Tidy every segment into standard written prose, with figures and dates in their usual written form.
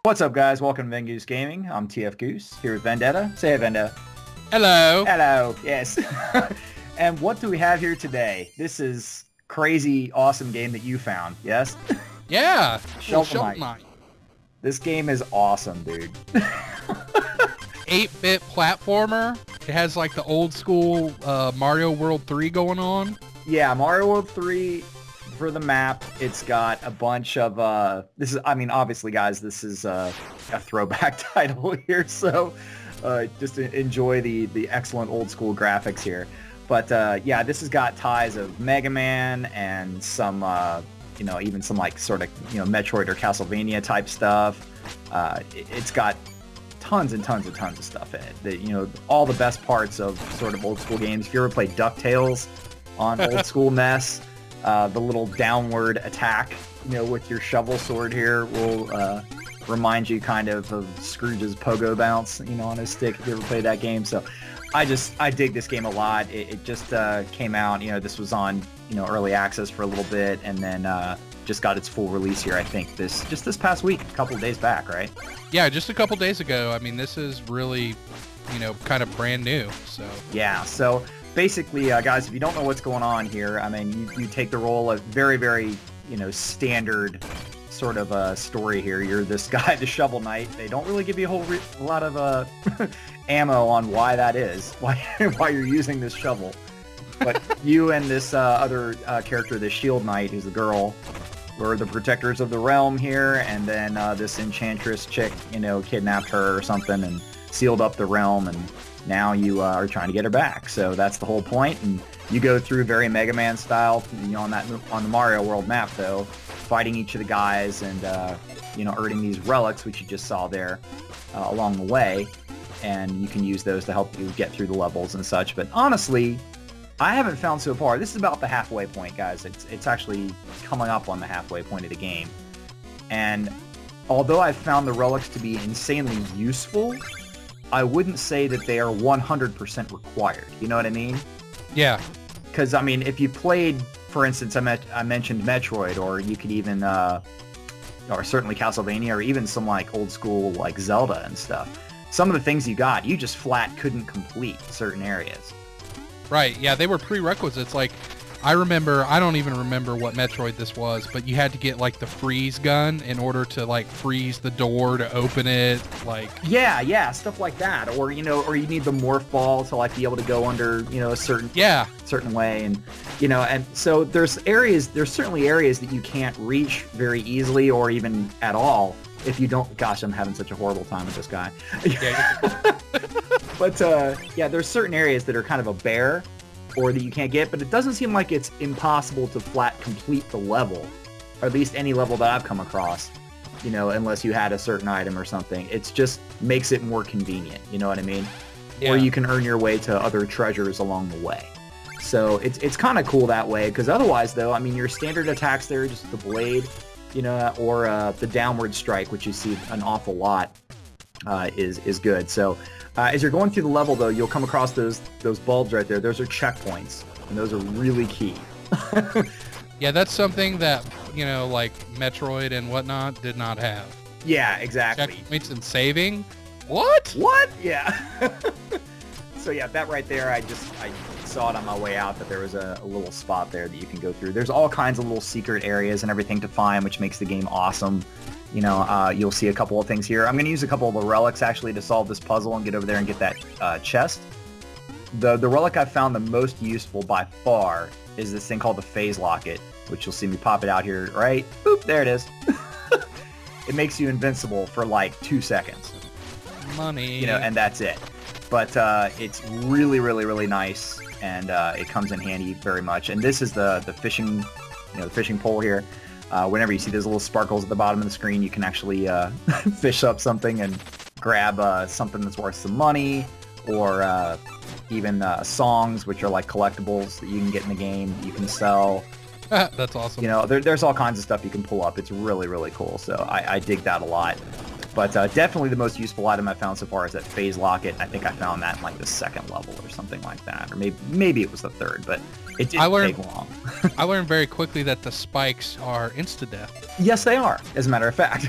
What's up, guys? Welcome to TFGoose Gaming. I'm TFGoose here with Vendetta. Say hey, Vendetta. Hello. Hello. Yes. And what do we have here today? This is crazy, awesome game that you found. Yes. Yeah. Shovel Knight. This game is awesome, dude. 8-bit platformer. It has like the old school Mario World 3 going on. Yeah, Mario World 3 for the map. It's got a bunch of this is, I mean, obviously, guys, this is a throwback title here, so just enjoy the excellent old school graphics here. But yeah, this has got ties of Mega Man and some you know, even some like sort of, you know, Metroid or Castlevania type stuff. It's got tons and tons and tons of stuff in it. You know, all the best parts of sort of old school games. If you ever played DuckTales on old school NES, the little downward attack, you know, with your shovel sword here will remind you kind of Scrooge's pogo bounce, you know, on his stick, if you ever played that game. So I dig this game a lot. It just came out, you know, this was on, you know, early access for a little bit, and then just got its full release here, I think, this past week, a couple of days back, right? Yeah, just a couple days ago. I mean, this is really, you know, kind of brand new, so. Yeah, so basically, guys, if you don't know what's going on here, I mean, you take the role of very, very, you know, standard sort of a story here. You're this guy, the Shovel Knight. They don't really give you a lot of ammo on why that is, why you're using this shovel. But you and this other character, the Shield Knight, who's the girl, were the protectors of the realm here, and then this enchantress chick, you know, kidnapped her or something and sealed up the realm, and now you are trying to get her back. So that's the whole point, and you go through very Mega Man style, you know, on the Mario World map, though, fighting each of the guys and you know, earning these relics, which you just saw there along the way, and you can use those to help you get through the levels and such. But honestly, I haven't found so far. This is about the halfway point, guys. It's actually coming up on the halfway point of the game. And although I've found the relics to be insanely useful, I wouldn't say that they are 100% required. You know what I mean? Yeah. Because, I mean, if you played, for instance, I mentioned Metroid, or you could even, or certainly Castlevania, or even some, like, old school, like, Zelda and stuff. Some of the things you got, you just flat couldn't complete certain areas. Right, yeah, they were prerequisites. Like, I don't even remember what Metroid this was, but you had to get, like, the freeze gun in order to, like, freeze the door to open it, like... Yeah, stuff like that. Or, you know, or you need the morph ball to, like, be able to go under, you know, a certain way. And, you know, and so there's certainly areas that you can't reach very easily or even at all if you don't... Gosh, I'm having such a horrible time with this guy. Yeah. But, yeah, there's certain areas that are kind of a bear, or that you can't get, but it doesn't seem like it's impossible to flat complete the level, or at least any level that I've come across, you know, unless you had a certain item or something. It just makes it more convenient, you know what I mean? Yeah. Or you can earn your way to other treasures along the way. So it's kind of cool that way, because otherwise, though, I mean, your standard attacks there, just the blade, you know, or the downward strike, which you see an awful lot, is good. So as you're going through the level, though, you'll come across those bulbs right there. Those are checkpoints, and those are really key. Yeah, that's something that, you know, like Metroid and whatnot did not have. Yeah, exactly. Checkpoints and saving? What? Yeah. So yeah, that right there, I saw it on my way out that there was a little spot there that you can go through. There's all kinds of little secret areas and everything to find, which makes the game awesome. You know, you'll see a couple of things here. I'm going to use a couple of the relics, actually, to solve this puzzle and get over there and get that chest. The relic I found the most useful by far is this thing called the phase locket, which you'll see me pop it out here, right? Boop, there it is. It makes you invincible for like 2 seconds. Money. You know, and that's it. But it's really, really, really nice, and it comes in handy very much. And this is the fishing, you know, the fishing pole here. Whenever you see those little sparkles at the bottom of the screen, you can actually fish up something and grab something that's worth some money, or even songs, which are like collectibles that you can get in the game, you can sell. That's awesome. You know, there's all kinds of stuff you can pull up. It's really, really cool. So I dig that a lot. But definitely the most useful item I found so far is that phase locket. I think I found that in like the second level or something like that. Or maybe it was the third, but it didn't take long. I learned very quickly that the spikes are insta-death. Yes, they are, as a matter of fact.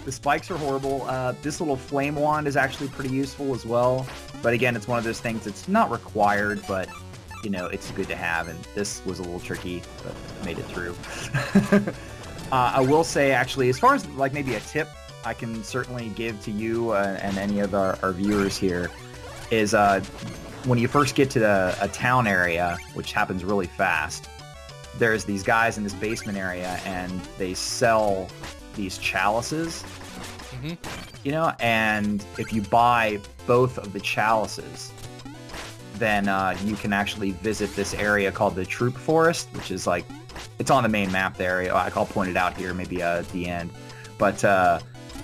the spikes are horrible. This little flame wand is actually pretty useful as well. But again, it's one of those things that's not required, but, you know, it's good to have. And this was a little tricky, but made it through. I will say, actually, as far as like maybe a tip I can certainly give to you and any of our viewers here is when you first get to a town area, which happens really fast, there's these guys in this basement area, and they sell these chalices, you know, and if you buy both of the chalices, then you can actually visit this area called the Troop Forest, which is like, it's on the main map there. I'll point it out here maybe at the end. But,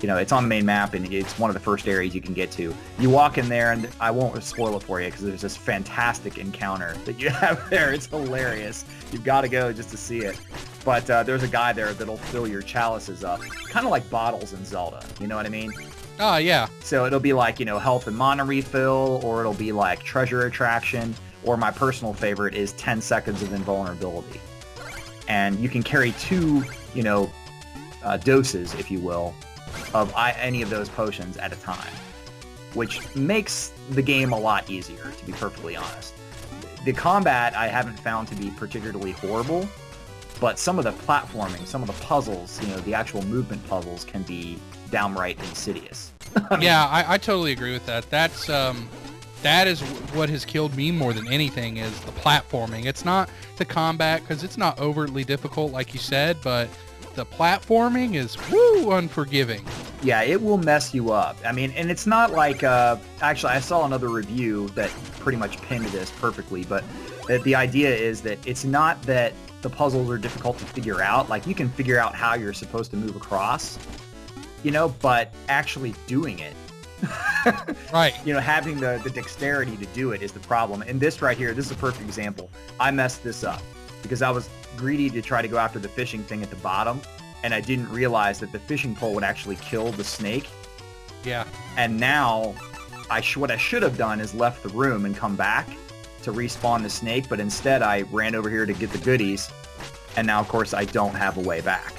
you know, it's on the main map, and it's one of the first areas you can get to. You walk in there, and I won't spoil it for you because there's this fantastic encounter that you have there. It's hilarious. You've got to go just to see it. But there's a guy there that'll fill your chalices up, kind of like bottles in Zelda. You know what I mean? Oh, yeah. So it'll be like, you know, health and mana refill, or it'll be like treasure attraction, or my personal favorite is 10 seconds of invulnerability. And you can carry 2, you know, doses, if you will, of any of those potions at a time, which makes the game a lot easier, to be perfectly honest. The combat I haven't found to be particularly horrible, but some of the platforming, some of the puzzles, you know, the actual movement puzzles can be downright insidious. Yeah, I totally agree with that. That is what has killed me more than anything, is the platforming. It's not the combat, because it's not overtly difficult, like you said, but the platforming is, woo, unforgiving. Yeah, it will mess you up. I mean, and it's not like, actually, I saw another review that pretty much pinned this perfectly, but the idea is that it's not that the puzzles are difficult to figure out. Like, you can figure out how you're supposed to move across, you know, but actually doing it, right, you know, having the dexterity to do it is the problem. And this right here, this is a perfect example. I messed this up because I was greedy to try to go after the fishing thing at the bottom, and I didn't realize that the fishing pole would actually kill the snake. Yeah. And now what I should have done is left the room and come back to respawn the snake, but instead I ran over here to get the goodies, and now of course I don't have a way back.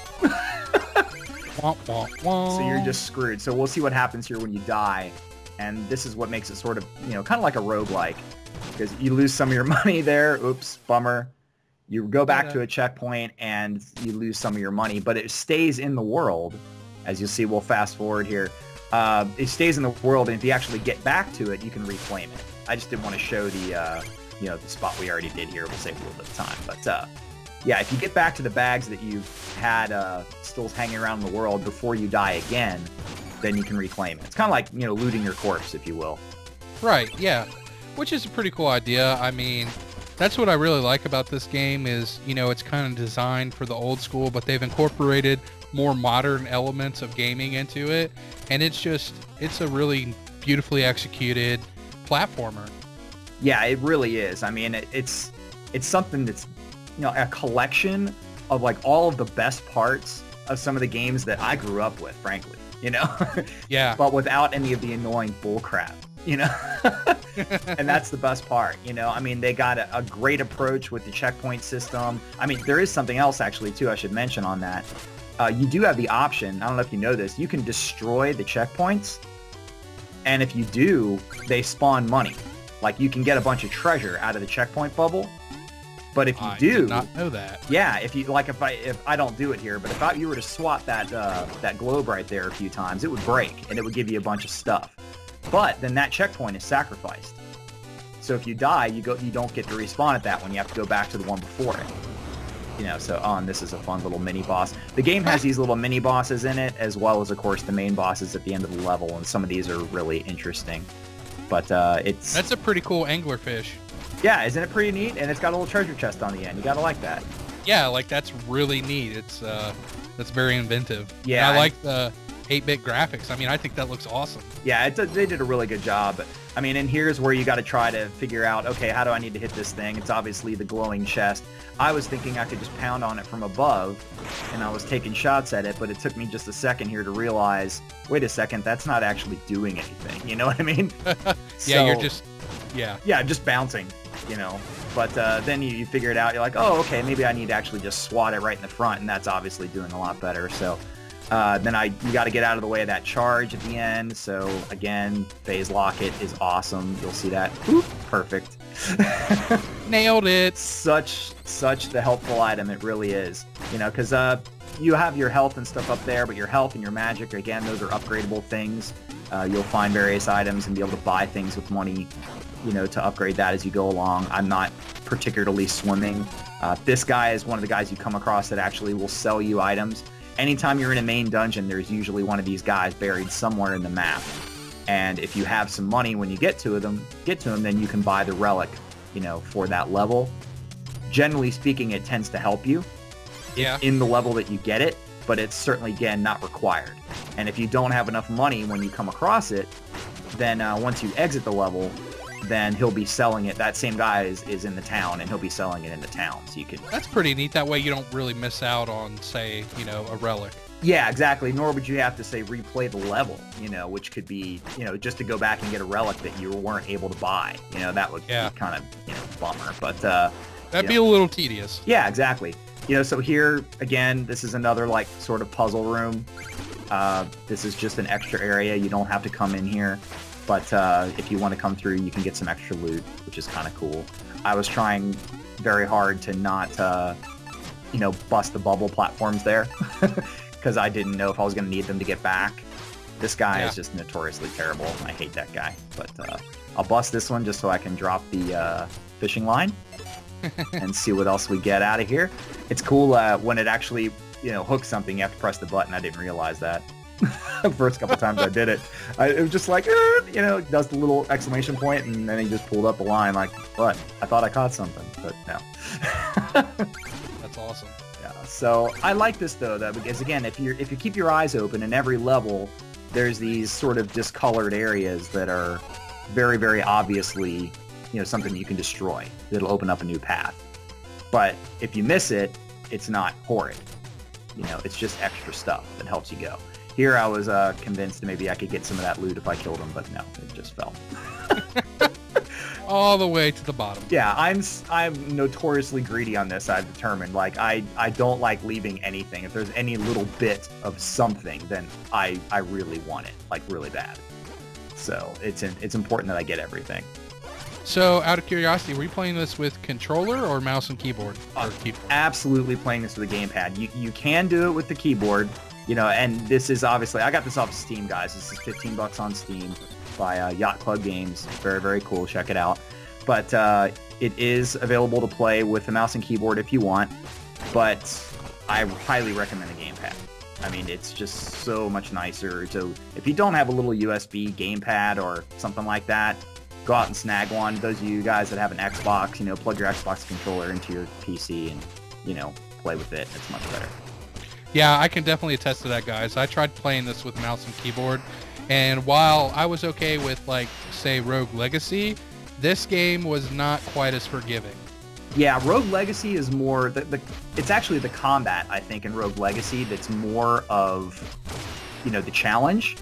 Womp, womp, womp. So you're just screwed. So we'll see what happens here when you die, and this is what makes it sort of, you know, kind of like a roguelike, because you lose some of your money there. Oops, bummer. You go back to a checkpoint and you lose some of your money, but it stays in the world. As you'll see, we'll fast forward here. It stays in the world, and if you actually get back to it, you can reclaim it. I just didn't want to show the, you know, the spot we already did here. We'll save a little bit of time. But yeah, if you get back to the bags that you've had still hanging around the world before you die again, then you can reclaim it. It's kind of like, you know, looting your corpse, if you will. Right, yeah. Which is a pretty cool idea. I mean, that's what I really like about this game is, you know, it's kind of designed for the old school, but they've incorporated more modern elements of gaming into it. And it's a really beautifully executed platformer. Yeah, it really is. I mean, it's something that's, you know, a collection of like all of the best parts of some of the games that I grew up with, frankly, you know? Yeah. But without any of the annoying bullcrap, you know? And that's the best part, you know? I mean, they got a great approach with the checkpoint system. I mean, there is something else actually too I should mention on that. You do have the option, I don't know if you know this, you can destroy the checkpoints, and if you do, they spawn money. Like, you can get a bunch of treasure out of the checkpoint bubble. But if you do, did not know that. Yeah, if you like, if I don't do it here, but if you were to swat that globe right there a few times, it would break and it would give you a bunch of stuff. But then that checkpoint is sacrificed. So if you die, you don't get to respawn at that one. You have to go back to the one before it. You know, so and this is a fun little mini boss. The game has these little mini bosses in it, as well as of course the main bosses at the end of the level, and some of these are really interesting. But that's a pretty cool anglerfish. Yeah, isn't it pretty neat? And it's got a little treasure chest on the end. You gotta like that. Yeah, like that's really neat. It's that's very inventive. Yeah, and I like the 8-bit graphics. I mean, I think that looks awesome. Yeah, they did a really good job. But, I mean, and here's where you got to try to figure out, okay, how do I need to hit this thing? It's obviously the glowing chest. I was thinking I could just pound on it from above, and I was taking shots at it, but it took me just a second here to realize, wait a second, that's not actually doing anything. You know what I mean? Yeah, you're just, Yeah, just bouncing, you know. But then you figure it out. You're like, oh, okay, maybe I need to actually just swat it right in the front, and that's obviously doing a lot better. So You got to get out of the way of that charge at the end. So again, phase locket is awesome. You'll see that. Boop, perfect. Nailed it. Such the helpful item. It really is. You know, because you have your health and stuff up there, but your health and your magic, again, those are upgradable things. You'll find various items and be able to buy things with money, you know, to upgrade that as you go along. I'm not particularly swimming. This guy is one of the guys you come across that actually will sell you items. Anytime you're in a main dungeon, there's usually one of these guys buried somewhere in the map. And if you have some money when you get to them, then you can buy the relic, you know, for that level. Generally speaking, it tends to help you in the level that you get it, but it's certainly, again, not required. And if you don't have enough money when you come across it, then once you exit the level, then he'll be selling it. That same guy is in the town, and he'll be selling it in the town. So you can. That's pretty neat. That way you don't really miss out on, say, you know, a relic. Yeah, exactly. Nor would you have to, say, replay the level, you know, which could be, you know, just to go back and get a relic that you weren't able to buy. You know, that would be kind of, you know, bummer. But that'd be a little tedious. Yeah, exactly. You know, so here again, this is another like sort of puzzle room. This is just an extra area. You don't have to come in here. But if you want to come through, you can get some extra loot, which is kind of cool. I was trying very hard to not, you know, bust the bubble platforms there because I didn't know if I was going to need them to get back. This guy is just notoriously terrible. I hate that guy. But I'll bust this one just so I can drop the fishing line and see what else we get out of here. It's cool when it actually, you know, hooks something, you have to press the button. I didn't realize that. The first couple times I did it, it was just like, you know, it does the little exclamation point, and then he just pulled up a line like, what? I thought I caught something, but no. That's awesome. Yeah, so I like this though, because again, if you keep your eyes open in every level, there's these sort of discolored areas that are very, very obviously, you know, something you can destroy. That'll open up a new path. But if you miss it, it's not horrid. You know, it's just extra stuff that helps you go. Here I was convinced maybe I could get some of that loot if I killed him, but no, it just fell. All the way to the bottom. Yeah, I'm notoriously greedy on this. I've determined. Like I don't like leaving anything. If there's any little bit of something, then I really want it, like really bad. So it's important that I get everything. So, out of curiosity, were you playing this with controller or mouse and keyboard? Absolutely playing this with a gamepad. You can do it with the keyboard. You know, and this is obviously, I got this off Steam, guys. This is $15 on Steam by Yacht Club Games. Very, very cool. Check it out. But it is available to play with the mouse and keyboard if you want. But I highly recommend the gamepad. I mean, it's just so much nicer. So if you don't have a little USB gamepad or something like that, go out and snag one. Those of you guys that have an Xbox, you know, plug your Xbox controller into your PC and, you know, play with it. It's much better. Yeah, I can definitely attest to that, guys. I tried playing this with mouse and keyboard, and while I was okay with, like, say, Rogue Legacy, this game was not quite as forgiving. Yeah, Rogue Legacy is more... it's actually the combat, I think, in Rogue Legacy that's more of, you know, the challenge.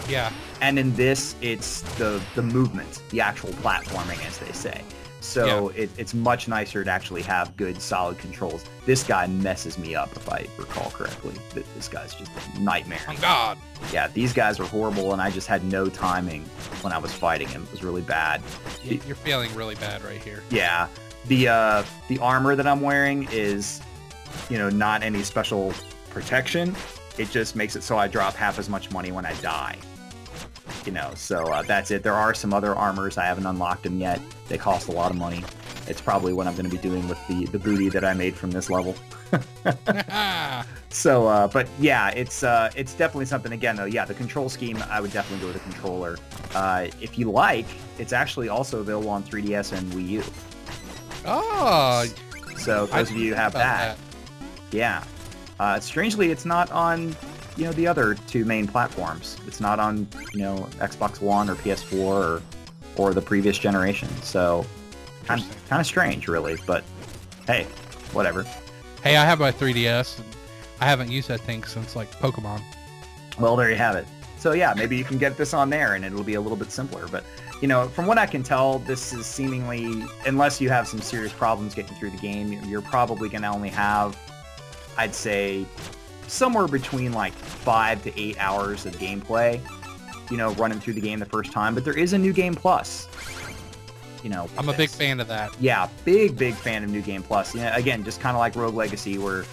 Yeah. And in this, it's the movement, the actual platforming, as they say. So it's much nicer to actually have good, solid controls. This guy messes me up, if I recall correctly. This guy's just a nightmare. Oh, God. Yeah, these guys are horrible, and I just had no timing when I was fighting him. It was really bad. You're feeling really bad right here. Yeah. The armor that I'm wearing is, you know, not any special protection. It just makes it so I drop half as much money when I die. You know, so that's it. There are some other armors. I haven't unlocked them yet. They cost a lot of money. It's probably what I'm going to be doing with the booty that I made from this level. So, but yeah, it's definitely something. Again, though, yeah, the control scheme, I would definitely go with a controller. If you like, it's actually also available on 3DS and Wii U. Oh, so those of you who have that, yeah. Strangely, it's not on, you know, the other two main platforms. It's not on, you know, Xbox One or PS4 or the previous generation. So kind of strange, really. But hey, whatever. Hey, I have my 3DS, and I haven't used that thing since, like, Pokemon. Well, there you have it. So yeah, maybe you can get this on there, and it'll be a little bit simpler. But, you know, from what I can tell, this is seemingly, unless you have some serious problems getting through the game, you're probably going to only have, I'd say, somewhere between like 5 to 8 hours of gameplay, you know, running through the game the first time. But there is a New Game Plus. You know, I'm a big fan of that. Yeah, big fan of New Game Plus. You know, again, just kind of like Rogue Legacy, where,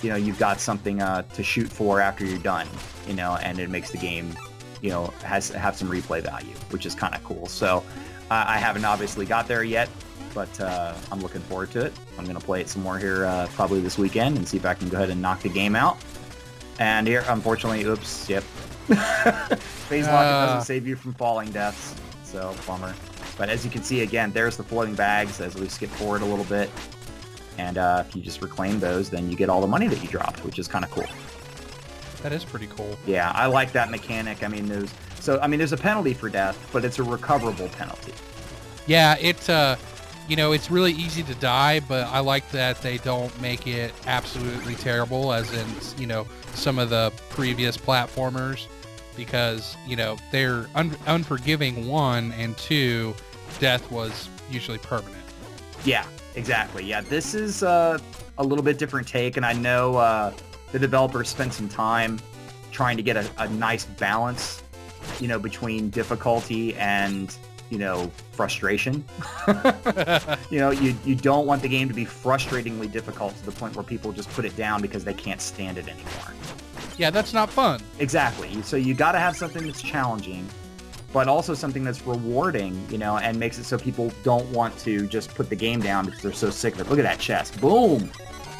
you know, you've got something to shoot for after you're done, you know, and it makes the game, you know, have some replay value, which is kind of cool. So I haven't obviously got there yet, but I'm looking forward to it. I'm going to play it some more here probably this weekend and see if I can go ahead and knock the game out. And here, unfortunately, oops, yep. Phase lock doesn't save you from falling deaths, so bummer. But as you can see, again, there's the floating bags as we skip forward a little bit. And if you just reclaim those, then you get all the money that you dropped, which is kind of cool. That is pretty cool. Yeah, I like that mechanic. I mean, there's a penalty for death, but it's a recoverable penalty. Yeah, you know, it's really easy to die, but I like that they don't make it absolutely terrible, as in, you know, some of the previous platformers, because, you know, they're unforgiving, 1, and 2, death was usually permanent. Yeah, exactly. Yeah, this is a little bit different take, and I know the developers spent some time trying to get a nice balance, you know, between difficulty and, you know, frustration. You know, you don't want the game to be frustratingly difficult to the point where people just put it down because they can't stand it anymore. Yeah, that's not fun. Exactly. So you got to have something that's challenging, but also something that's rewarding, you know, and makes it so people don't want to just put the game down because they're so sick of it. Look at that chest. Boom!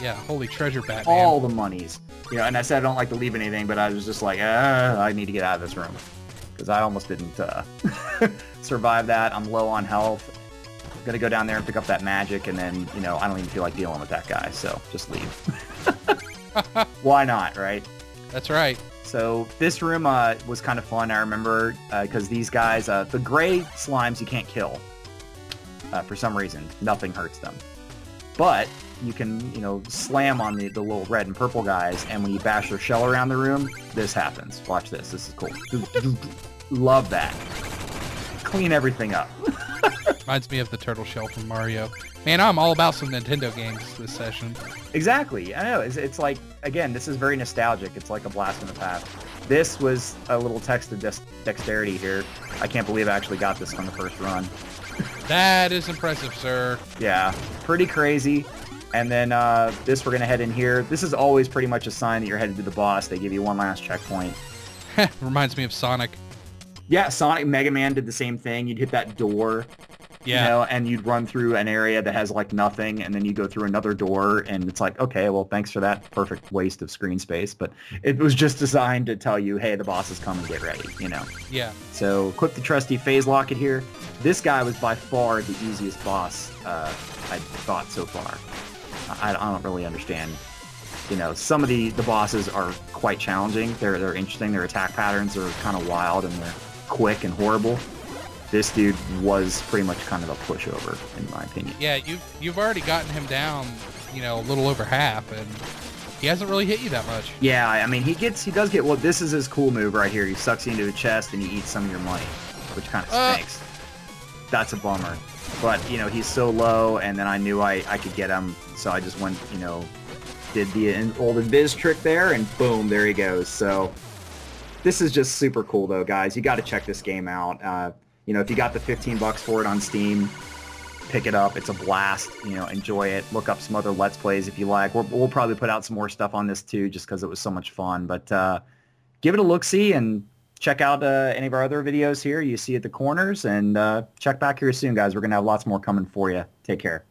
Yeah, holy treasure, Batman. All the monies. You know, and I said I don't like to leave anything, but I was just like, I need to get out of this room. Because I almost didn't survive that. I'm low on health. I'm going to go down there and pick up that magic, and then, you know, I don't even feel like dealing with that guy, so just leave. Why not, right? That's right. So this room was kind of fun, I remember, because these guys, the gray slimes you can't kill. For some reason, nothing hurts them. But you can, you know, slam on the little red and purple guys, and when you bash their shell around the room, this happens. Watch this. This is cool. Love that. Clean everything up. Reminds me of the turtle shell from Mario. Man, I'm all about some Nintendo games this session. Exactly. I know. It's like, again, this is very nostalgic. It's like a blast in the past. This was a little text of dexterity here. I can't believe I actually got this on the first run. That is impressive, sir. Yeah, pretty crazy. And then this, we're going to head in here. This is always pretty much a sign that you're headed to the boss. They give you one last checkpoint. Reminds me of Sonic. Yeah, Sonic, Mega Man did the same thing. You'd hit that door, yeah, you know, and you'd run through an area that has like nothing, and then you go through another door, and it's like, okay, well, thanks for that perfect waste of screen space. But it was just designed to tell you, hey, the boss is coming, get ready, you know. Yeah. So equip the trusty phase locket here. This guy was by far the easiest boss I thought so far. I don't really understand. You know, some of the bosses are quite challenging. They're interesting. Their attack patterns are kind of wild, and they're quick and horrible. This dude was pretty much kind of a pushover, in my opinion. Yeah, you've already gotten him down, you know, a little over half, and he hasn't really hit you that much. Yeah, I mean, he does get, well, this is his cool move right here. He sucks you into the chest, and he eats some of your money, which kind of stinks. That's a bummer. But, you know, he's so low, and then I knew I could get him, so I just went, you know, did the old invis trick there, and boom, there he goes. So this is just super cool, though, guys. You got to check this game out. You know, if you got the $15 for it on Steam, pick it up. It's a blast. You know, enjoy it. Look up some other Let's Plays if you like. We'll probably put out some more stuff on this, too, just because it was so much fun. But give it a look-see, and check out any of our other videos here you see at the corners, and check back here soon, guys. We're going to have lots more coming for you. Take care.